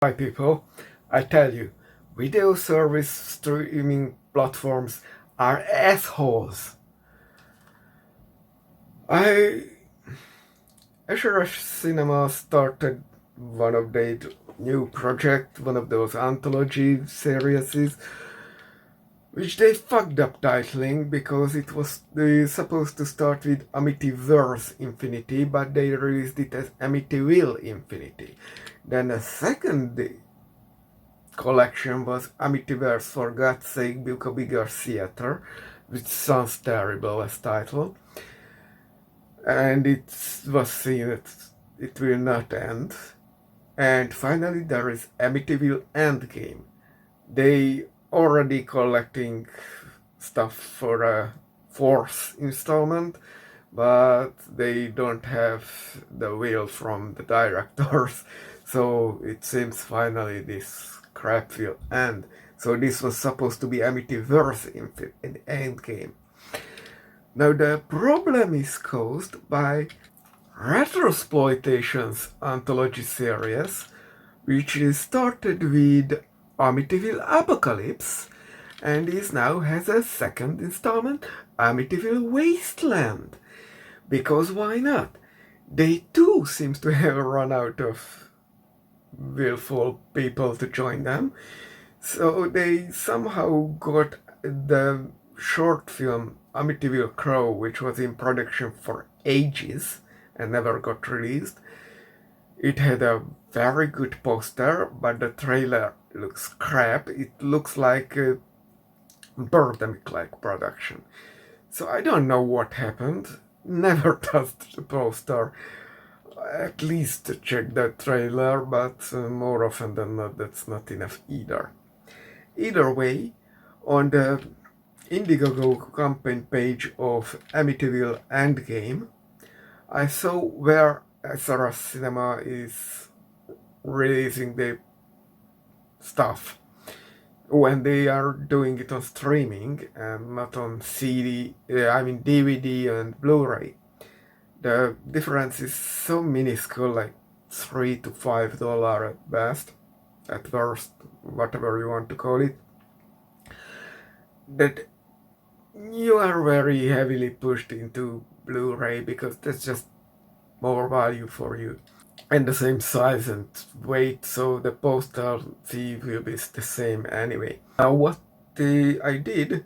Hi people, I tell you, video service streaming platforms are assholes. I Azure Cinema started one of their new project, one of those anthology series, which they fucked up titling because it was supposed to start with Amityverse Infinity, but they released it as Amityville Infinity. Then the second collection was Amityverse for God's Sake, Build a Bigger Theater, which sounds terrible as title. And it was seen that it will not end. And finally there is Amityville Endgame. They already collecting stuff for a fourth installment, but they don't have the will from the directors. So it seems finally this crap will end. So this was supposed to be Amityverse in Endgame. Now the problem is caused by Retrosploitation's anthology series, which is started with Amityville Apocalypse and is now has a second installment, Amityville Wasteland. Because why not? They too seems to have run out of willful people to join them. So they somehow got the short film Amityville Crow, which was in production for ages and never got released. It had a very good poster, but the trailer looks crap. It looks like a Birdemic-like production. So I don't know what happened. Never touched the poster. At least check the trailer, but more often than not, that's not enough either. Either way, on the Indiegogo campaign page of Amityville Endgame, I saw where SRS Cinema is releasing the stuff when they are doing it on streaming and not on DVD and Blu-ray. The difference is so minuscule, like $3 to $5 at best, at worst, whatever you want to call it, that you are very heavily pushed into Blu-ray because that's just more value for you. And the same size and weight, so the postal fee will be the same anyway. Now what I did,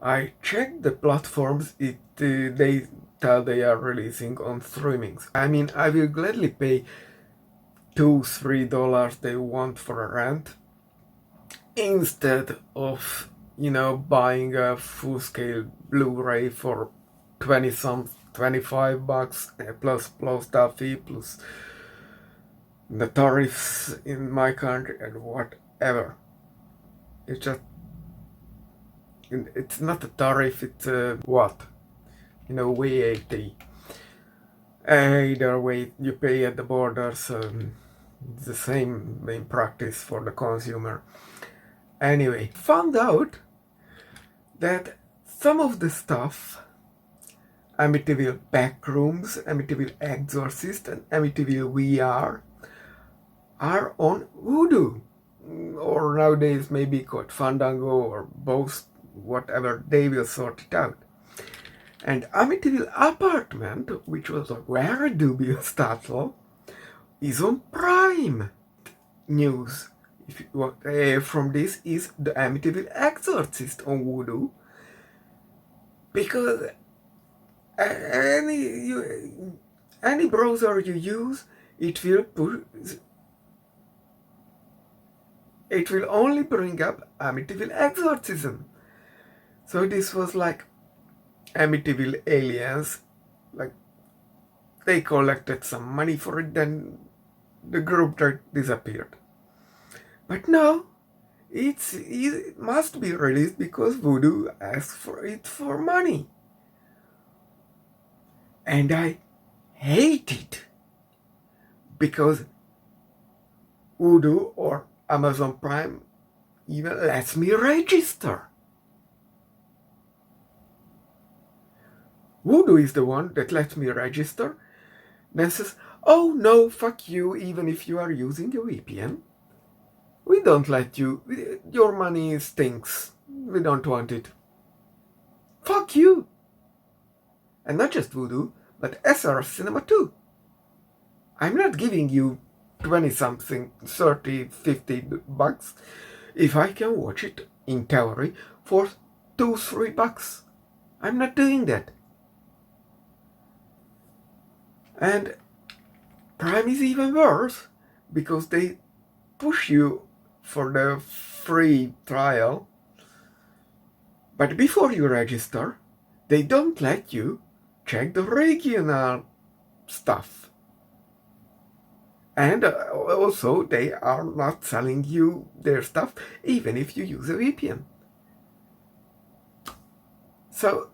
I checked the platforms they tell they are releasing on streamings. I mean, I will gladly pay $2-3 they want for a rent instead of buying a full-scale Blu-ray for 25 bucks plus postal fee plus the tariffs in my country and whatever. It's not a tariff, it's VAT. Either way you pay at the borders, it's the same in practice for the consumer. Anyway, found out that some of the stuff, Amityville Backrooms, Amityville Exorcist, and Amityville VR, are on Voodoo, or nowadays maybe called Fandango, or both, whatever, they will sort it out. And Amityville Apartment, which was a very dubious title, is on Prime. News from this is the Amityville Exorcist on Voodoo, because any browser you use, it will only bring up Amityville Exorcism. So this was like Amityville Aliens, like they collected some money for it, then the group disappeared. But no, it must be released because Voodoo asked for it for money. And I hate it because Voodoo or Amazon Prime even lets me register. Voodoo is the one that lets me register, then says, oh no, fuck you, even if you are using a VPN. We don't let you. Your money stinks. We don't want it. Fuck you! And not just Voodoo, but SR Cinema too. I'm not giving you 20 something, 30, 50 bucks if I can watch it, in theory, for 2, 3 bucks. I'm not doing that. And Prime is even worse because they push you for the free trial, but before you register, they don't let you check the regional stuff. And also, they are not selling you their stuff even if you use a VPN. So,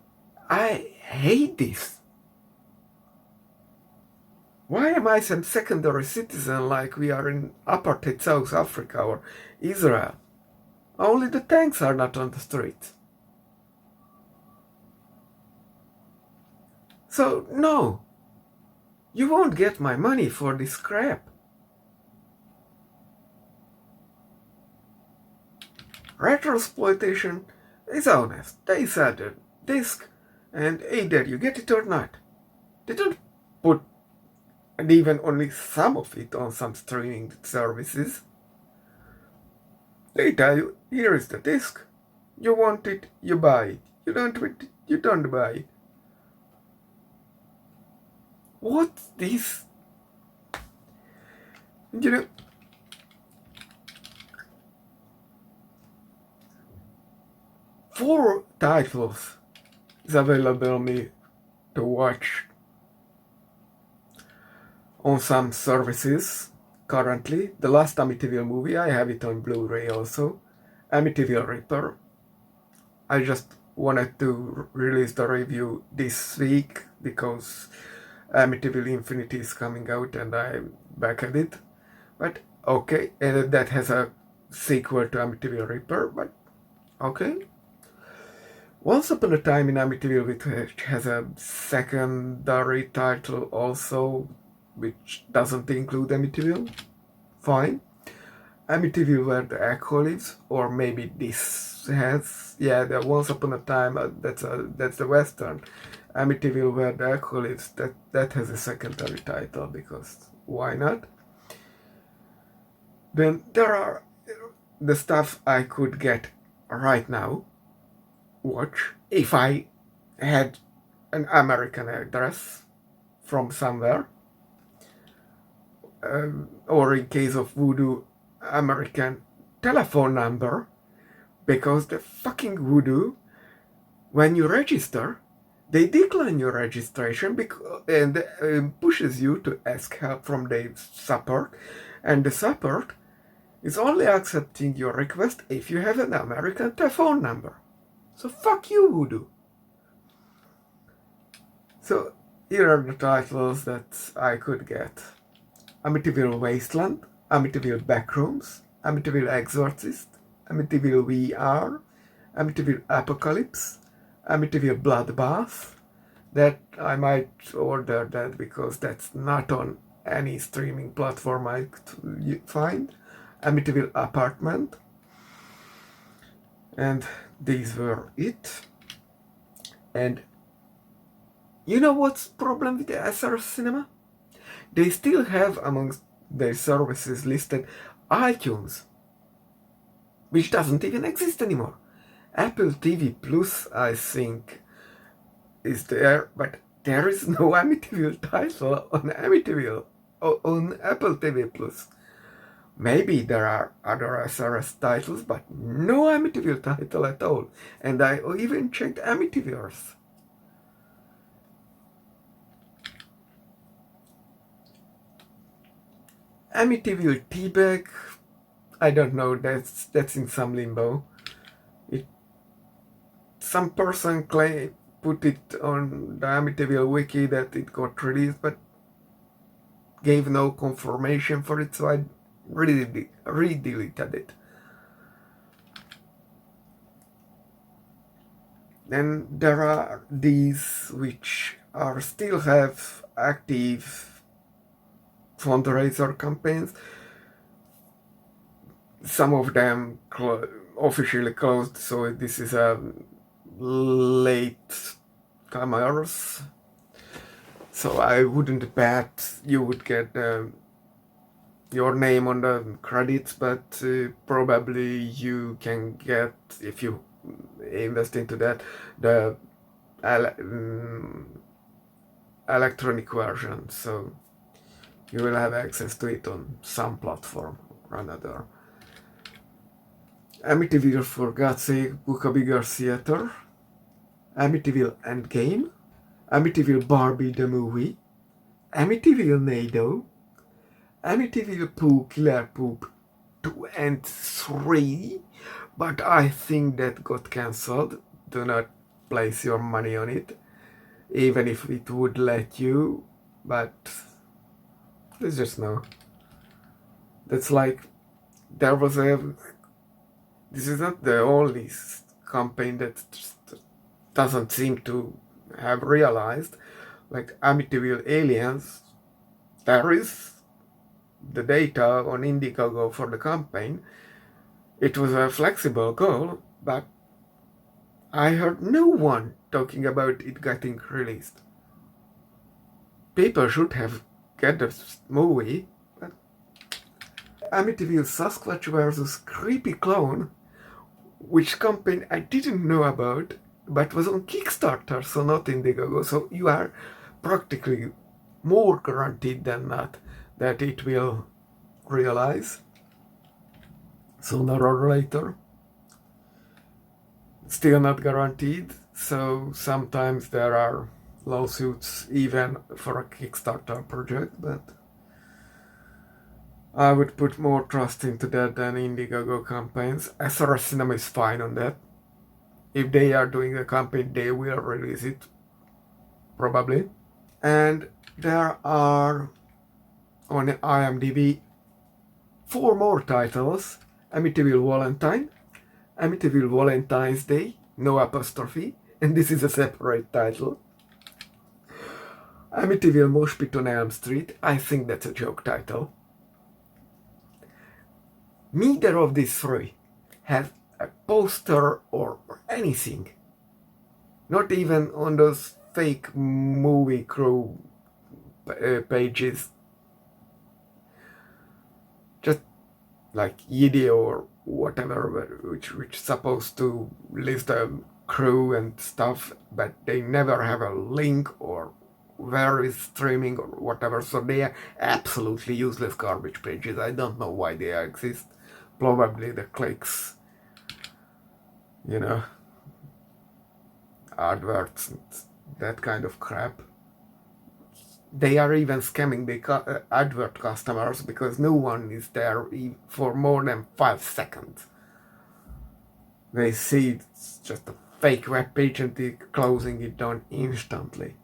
I hate this. Why am I some secondary citizen like we are in apartheid South Africa or Israel? Only the tanks are not on the streets. So, no, you won't get my money for this crap. Retrosploitation is honest. They sell the disc, and either you get it or not. They don't put even only some of it on some streaming services. They tell you, here is the disc. You want it, you buy it. You don't want it, you don't buy it. What's this? You know, 4 titles is available me to watch on some services currently. The last Amityville movie, I have it on Blu-ray also. Amityville Ripper. I just wanted to release the review this week because Amityville Infinity is coming out and I'm back at it. But okay, and that has a sequel to Amityville Ripper, but okay. Once Upon a Time in Amityville, which has a secondary title also, which doesn't include Amityville. Fine. Amityville Where the Echo Lives, or maybe this has, yeah, the Once Upon a Time, that's the Western. Amityville Where the Echo Lives, that has a secondary title, because why not? Then there are the stuff I could get right now, watch, if I had an American address from somewhere, or in case of Voodoo, American telephone number, because the fucking Voodoo, when you register, they decline your registration and pushes you to ask help from the support, and the support is only accepting your request if you have an American telephone number. So fuck you, Voodoo. So here are the titles that I could get. Amityville Wasteland, Amityville Backrooms, Amityville Exorcist, Amityville VR, Amityville Apocalypse, Amityville Bloodbath. That I might order that because that's not on any streaming platform I could find. Amityville Apartment. And these were it. And you know what's the problem with the SR Cinema? They still have amongst their services listed iTunes, which doesn't even exist anymore. Apple TV Plus, I think, is there, but there is no Amityville title on Amityville, on Apple TV Plus. Maybe there are other SRS titles, but no Amityville title at all. And I even checked Amityverse. Amityville Teabag, I don't know, that's in some limbo. Some person put it on the Amityville wiki that it got released, but gave no confirmation for it, so I re-deleted it. Then there are these which are still have active fundraiser campaigns. some of them officially closed, so this is a late commerce. So I wouldn't bet you would get your name on the credits, but probably you can get, if you invest into that, the electronic version. So you will have access to it on some platform or another. Amityville, for God's sake, book a bigger theater. Amityville Endgame. Amityville-Barbie the movie. Amityville Nado. Amityville Pooh Killer Poop 2 and 3. But I think that got cancelled. Do not place your money on it. Even if it would let you. But let's just know. That's like, there was a... This is not the only campaign that just doesn't seem to have realized. Like Amityville Aliens, there is the data on Indiegogo for the campaign. It was a flexible goal, but I heard no one talking about it getting released. People should have get the movie, but Amityville Sasquatch vs. Creepy Clown, which campaign I didn't know about, but was on Kickstarter, so not Indiegogo, so you are practically more guaranteed than not that it will realize sooner or later. Still not guaranteed, so sometimes there are lawsuits even for a Kickstarter project, but I would put more trust into that than Indiegogo campaigns. SRS Cinema is fine on that. If they are doing a campaign, they will release it, probably. And there are, on IMDb, 4 more titles. Amityville Valentine, Amityville Valentine's Day, no apostrophe, and this is a separate title. Amityville Mosh Pit on Elm Street, I think that's a joke title. Neither of these 3 have a poster or anything. Not even on those fake movie crew pages. Just like Yidi or whatever, which is supposed to list the crew and stuff, but they never have a link or where is streaming or whatever, so they are absolutely useless garbage pages. I don't know why they exist. Probably the clicks, you know, adverts and that kind of crap. They are even scamming the advert customers because no one is there for more than 5 seconds. They see it's just a fake web page and they're closing it down instantly.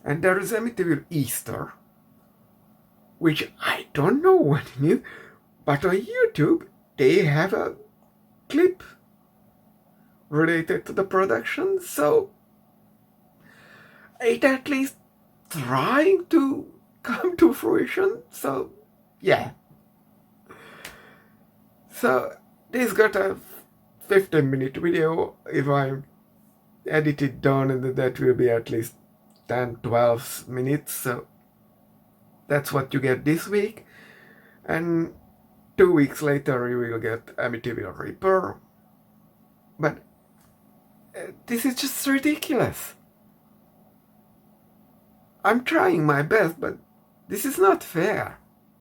And there is Amityville Easter, which I don't know what it is, but on YouTube they have a clip related to the production, so it at least trying to come to fruition, so yeah. So this got a 15-minute video. If I edit it down, and that will be at least 10-12 minutes, so that's what you get this week. And 2 weeks later you will get Amityville Reaper. But this is just ridiculous. I'm trying my best, but this is not fair.